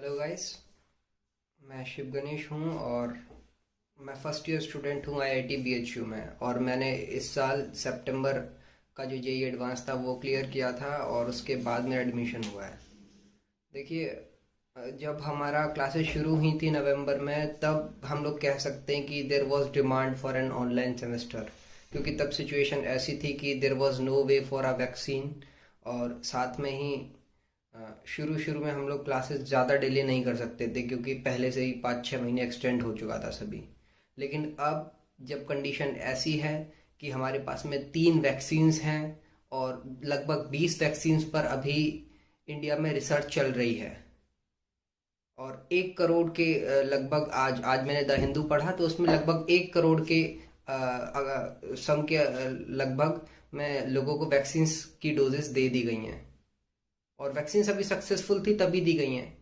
Hello guys. मैं शिव गणेश हूँ और मैं फर्स्ट ईयर स्टूडेंट हूँ आईआईटी बीएचयू में। और मैंने इस साल सितंबर का जो जेई एडवांस था वो क्लियर किया था और उसके बाद मेरा एडमिशन हुआ है। देखिए, जब हमारा क्लासेस शुरू हुई थी नवंबर में, तब हम लोग कह सकते हैं कि there was demand for an online semester, क्योंकि तब सिचुएशन ऐसी थी कि there was no way for a vaccine. और साथ में ही शुरू शुरू में हम लोग क्लासेस ज़्यादा डिले नहीं कर सकते थे, क्योंकि पहले से ही 5-6 महीने एक्सटेंड हो चुका था सभी। लेकिन अब जब कंडीशन ऐसी है कि हमारे पास में 3 वैक्सीन्स हैं और लगभग 20 वैक्सीन्स पर अभी इंडिया में रिसर्च चल रही है, और 1 करोड़ के लगभग आज मैंने द हिंदू पढ़ा तो उसमें लगभग 1 करोड़ के सम के लगभग में लोगों को वैक्सीन्स की डोजेस दे दी गई हैं। और वैक्सीन अभी सक्सेसफुल थी तभी दी गई हैं।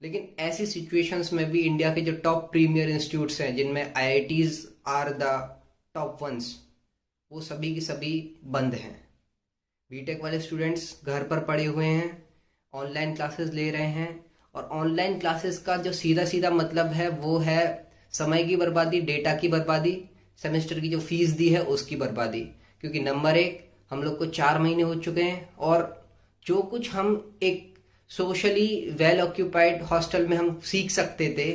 लेकिन ऐसी सिचुएशंस में भी इंडिया के जो टॉप प्रीमियर इंस्टीट्यूट्स हैं, जिनमें IITs are the top ones, वो सभी की सभी बंद हैं। बीटेक वाले स्टूडेंट्स घर पर पड़े हुए हैं, ऑनलाइन क्लासेस ले रहे हैं। और ऑनलाइन क्लासेस का जो सीधा सीधा मतलब है वो है समय की बर्बादी, डेटा की बर्बादी, सेमेस्टर की जो फीस दी है उसकी बर्बादी। क्योंकि नंबर एक, हम लोग को 4 महीने हो चुके हैं और जो कुछ हम एक सोशली वेल ऑक्यूपाइड हॉस्टल में हम सीख सकते थे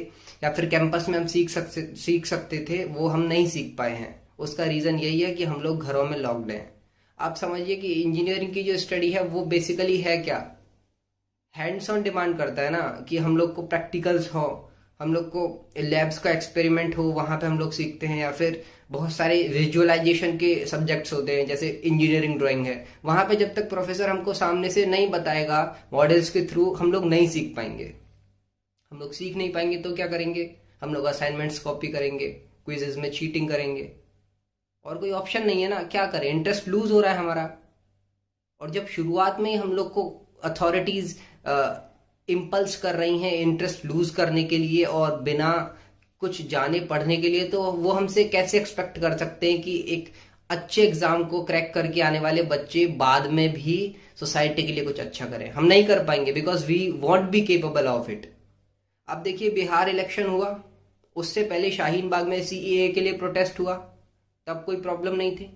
या फिर कैंपस में हम सीख सकते थे, वो हम नहीं सीख पाए हैं। उसका रीज़न यही है कि हम लोग घरों में लॉक्ड हैं। आप समझिए कि इंजीनियरिंग की जो स्टडी है वो बेसिकली है क्या, हैंड्स ऑन डिमांड करता है ना, कि हम लोग को प्रैक्टिकल्स हो, हम लोग को लैब्स का एक्सपेरिमेंट हो, वहाँ पे हम लोग सीखते हैं। या फिर बहुत सारे विजुअलाइजेशन के सब्जेक्ट्स होते हैं, जैसे इंजीनियरिंग ड्राइंग है, वहाँ पे जब तक प्रोफेसर हमको सामने से नहीं बताएगा मॉडल्स के थ्रू, हम लोग नहीं सीख पाएंगे। हम लोग सीख नहीं पाएंगे तो क्या करेंगे, हम लोग असाइनमेंट्स कॉपी करेंगे, क्विजेज में चीटिंग करेंगे, और कोई ऑप्शन नहीं है ना। क्या करें, इंटरेस्ट लूज हो रहा है हमारा। और जब शुरुआत में ही हम लोग को अथॉरिटीज इम्पल्स कर रही हैं इंटरेस्ट लूज करने के लिए और बिना कुछ जाने पढ़ने के लिए, तो वो हमसे कैसे एक्सपेक्ट कर सकते हैं कि एक अच्छे एग्जाम को क्रैक करके आने वाले बच्चे बाद में भी सोसाइटी के लिए कुछ अच्छा करें। हम नहीं कर पाएंगे, because we won't be capable of it. अब देखिए, बिहार इलेक्शन हुआ, उससे पहले शाहीन बाग में सीएए के लिए प्रोटेस्ट हुआ, तब कोई प्रॉब्लम नहीं थी।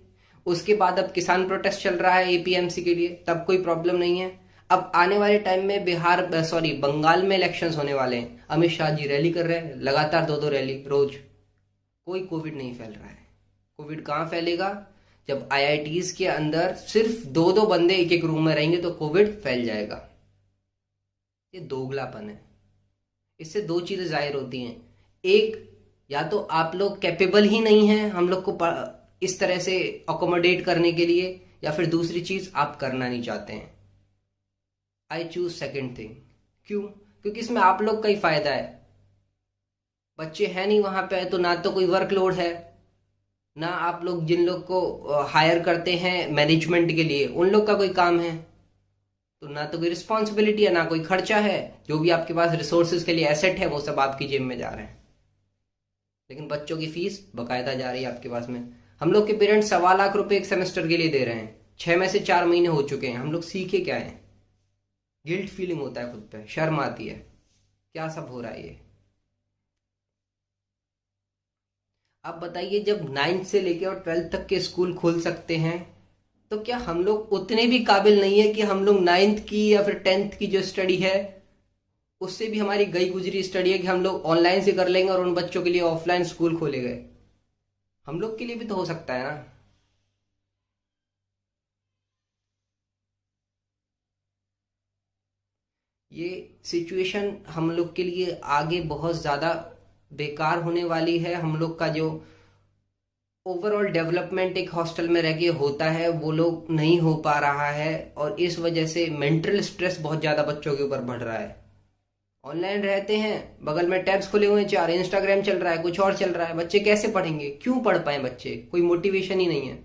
उसके बाद अब किसान प्रोटेस्ट चल रहा है एपीएमसी के लिए, तब कोई प्रॉब्लम नहीं है। अब आने वाले टाइम में बंगाल में इलेक्शंस होने वाले हैं, अमित शाह जी रैली कर रहे हैं, लगातार 2-2 रैली रोज। कोई कोविड नहीं फैल रहा है। कोविड कहाँ फैलेगा, जब आईआईटीज के अंदर सिर्फ 2-2 बंदे एक एक रूम में रहेंगे तो कोविड फैल जाएगा। ये दोगलापन है। इससे 2 चीजें जाहिर होती हैं। एक, या तो आप लोग कैपेबल ही नहीं हैं हम लोग को इस तरह से अकोमोडेट करने के लिए, या फिर दूसरी चीज, आप करना नहीं चाहते हैं। I choose second thing. क्यों? क्योंकि इसमें आप लोग का ही फायदा है। बच्चे हैं नहीं वहां पे, तो ना तो कोई वर्कलोड है, ना आप लोग जिन लोग को हायर करते हैं मैनेजमेंट के लिए उन लोग का कोई काम है, तो ना तो कोई रिस्पॉन्सिबिलिटी है, ना कोई खर्चा है। जो भी आपके पास रिसोर्सेज के लिए एसेट है वो सब आपकी जेब में जा रहे हैं। लेकिन बच्चों की फीस बकायदा जा रही है आपके पास में। हम लोग के पेरेंट्स 1.25 लाख एक सेमेस्टर के लिए दे रहे हैं, 6 में से 4 महीने हो चुके हैं। हम लोग सीखे क्या है? गिल्ट फीलिंग होता है, खुद पे शर्म आती है, क्या सब हो रहा है ये। अब बताइए, जब 9th से लेके और 12th तक के स्कूल खोल सकते हैं, तो क्या हम लोग उतने भी काबिल नहीं है कि हम लोग 9th की या फिर 10th की जो स्टडी है उससे भी हमारी गई गुजरी स्टडी है कि हम लोग ऑनलाइन से कर लेंगे और उन बच्चों के लिए ऑफलाइन स्कूल खोले गए? हम लोग के लिए भी तो हो सकता है ना। ये सिचुएशन हम लोग के लिए आगे बहुत ज़्यादा बेकार होने वाली है। हम लोग का जो ओवरऑल डेवलपमेंट एक हॉस्टल में रह के होता है वो लोग नहीं हो पा रहा है, और इस वजह से मेंटल स्ट्रेस बहुत ज़्यादा बच्चों के ऊपर बढ़ रहा है। ऑनलाइन रहते हैं, बगल में टैब्स खुले हुए हैं 4, इंस्टाग्राम चल रहा है, कुछ और चल रहा है, बच्चे कैसे पढ़ेंगे? क्यों पढ़ पाए बच्चे? कोई मोटिवेशन ही नहीं है।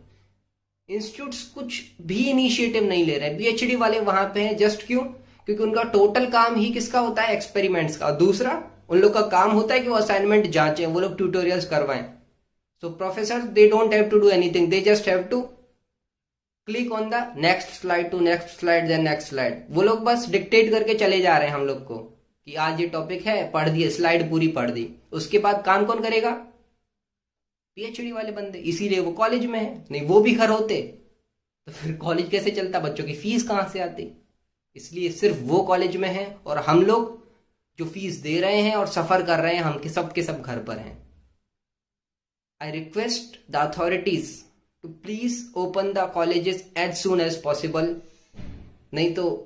इंस्टीट्यूट्स कुछ भी इनिशिएटिव नहीं ले रहे। पीएचडी वाले वहां पे हैं, जस्ट क्यों? क्योंकि उनका टोटल काम ही किसका होता है? एक्सपेरिमेंट्स का। दूसरा, उन लोग का काम होता है कि वो असाइनमेंट जांचें, वो लोग ट्यूटोरियल्स करवाएं। So professor they don't have to do anything, they just have to click on the next slide to next slide then next slide. वो लोग बस डिक्टेट करके चले जा रहे हैं हम लोग को कि आज ये टॉपिक है, पढ़ दिए, स्लाइड पूरी पढ़ दी, उसके बाद काम कौन करेगा? पीएचडी वाले बंदे, इसीलिए वो कॉलेज में है। नहीं वो भी घर होते तो फिर कॉलेज कैसे चलता, बच्चों की फीस कहाँ से आती? इसलिए सिर्फ वो कॉलेज में है और हम लोग जो फीस दे रहे हैं और सफर कर रहे हैं, हम के सब घर पर हैं। I request the authorities to please open the colleges as soon as possible. नहीं तो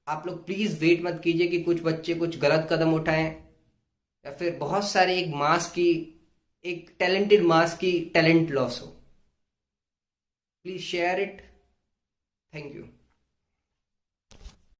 आप लोग प्लीज वेट मत कीजिए कि कुछ बच्चे कुछ गलत कदम उठाएं या फिर बहुत सारे एक टैलेंटेड मास की टैलेंट लॉस हो। Please share it. Thank you.